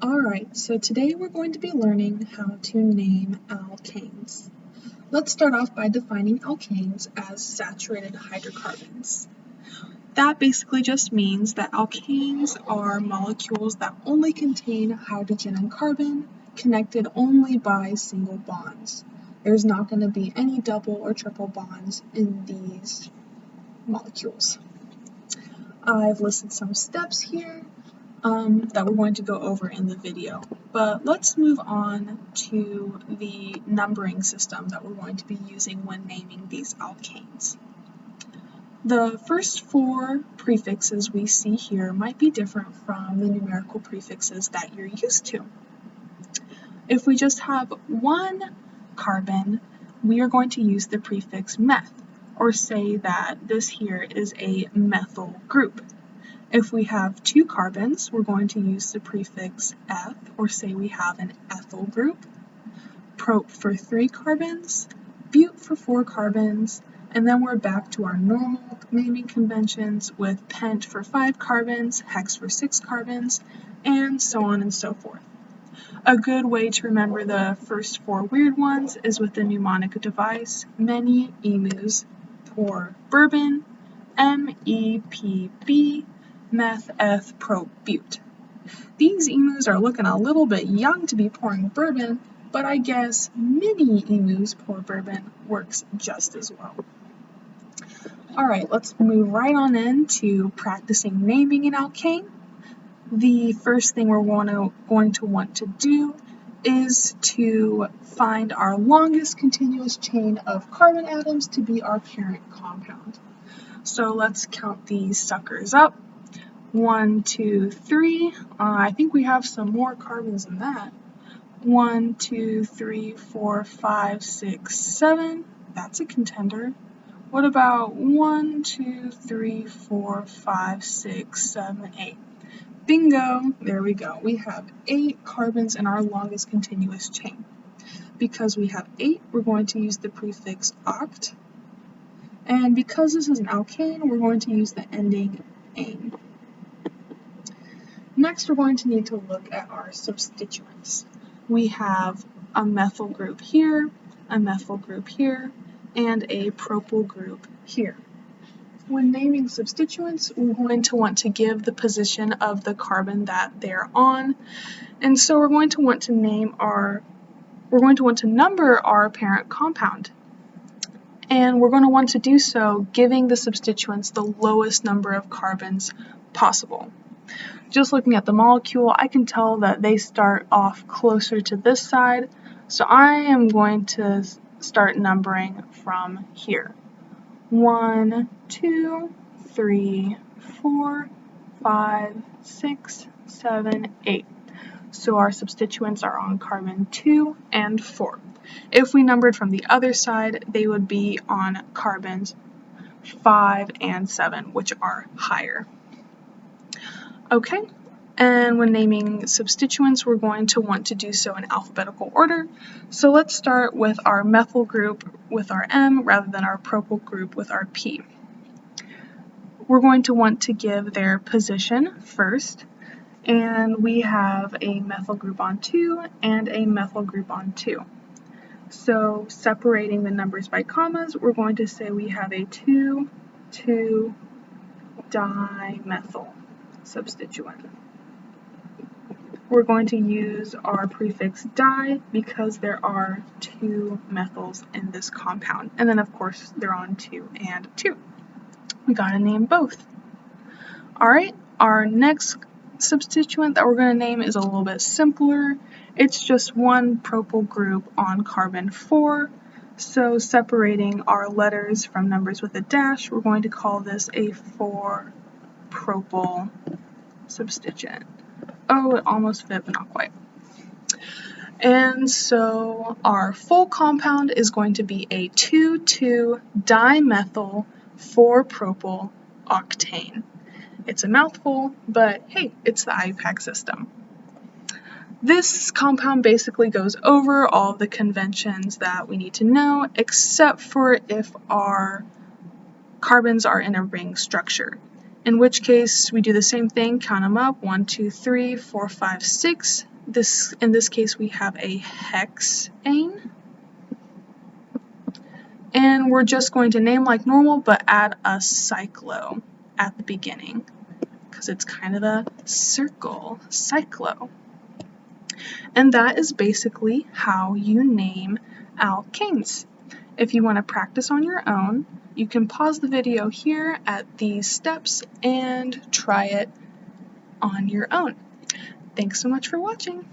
Alright, so today we're going to be learning how to name alkanes. Let's start off by defining alkanes as saturated hydrocarbons. That basically just means that alkanes are molecules that only contain hydrogen and carbon, connected only by single bonds. There's not going to be any double or triple bonds in these molecules. I've listed some steps here that we're going to go over in the video. But let's move on to the numbering system that we're going to be using when naming these alkanes. The first four prefixes we see here might be different from the numerical prefixes that you're used to. If we just have one carbon, we are going to use the prefix meth, or say that this here is a methyl group. If we have two carbons, we're going to use the prefix eth, or say we have an ethyl group, prop for 3 carbons, bute for 4 carbons, and then we're back to our normal naming conventions with pent for 5 carbons, hex for 6 carbons, and so on and so forth. A good way to remember the first 4 weird ones is with the mnemonic device many emus pour bourbon, MEPB, meth, eth, prop, bute. These emus are looking a little bit young to be pouring bourbon, but I guess mini emus pour bourbon works just as well. Alright, let's move right on into practicing naming an alkane. The first thing we're going to want to do is to find our longest continuous chain of carbon atoms to be our parent compound. So let's count these suckers up. 1, 2, 3. I think we have some more carbons than that. 1, 2, 3, 4, 5, 6, 7. That's a contender. What about 1, 2, 3, 4, 5, 6, 7, 8? Bingo! There we go. We have 8 carbons in our longest continuous chain. Because we have 8, we're going to use the prefix oct. And because this is an alkane, we're going to use the ending ane. Next, we're going to need to look at our substituents. We have a methyl group here, a methyl group here, and a propyl group here. When naming substituents, we're going to want to give the position of the carbon that they're on, and so we're going to want to number our parent compound. And we're going to want to do so giving the substituents the lowest number of carbons possible. Just looking at the molecule, I can tell that they start off closer to this side, so I am going to start numbering from here. 1, 2, 3, 4, 5, 6, 7, 8. So our substituents are on carbon 2 and 4. If we numbered from the other side, they would be on carbons 5 and 7, which are higher. Okay, and when naming substituents, we're going to want to do so in alphabetical order. So let's start with our methyl group with our M rather than our propyl group with our P. We're going to want to give their position first, and we have a methyl group on 2 and a methyl group on 2. So separating the numbers by commas, we're going to say we have a 2,2 dimethyl substituent. We're going to use our prefix di because there are 2 methyls in this compound, and then of course they're on 2 and 2. We gotta name both. Alright, our next substituent that we're going to name is a little bit simpler. It's just one propyl group on carbon 4. So separating our letters from numbers with a dash, we're going to call this a 4-propyl substituent. Oh, it almost fit, but not quite. And so our full compound is going to be a 2,2-dimethyl 4-propyl octane. It's a mouthful, but hey, it's the IUPAC system. This compound basically goes over all the conventions that we need to know, except for if our carbons are in a ring structure. in which case we do the same thing, count them up, 1, 2, 3, 4, 5, 6. In this case we have a hexane. And we're just going to name like normal, but add a cyclo at the beginning, because it's kind of a circle, cyclo. And that is basically how you name alkanes. If you want to practice on your own, you can pause the video here at these steps and try it on your own. Thanks so much for watching.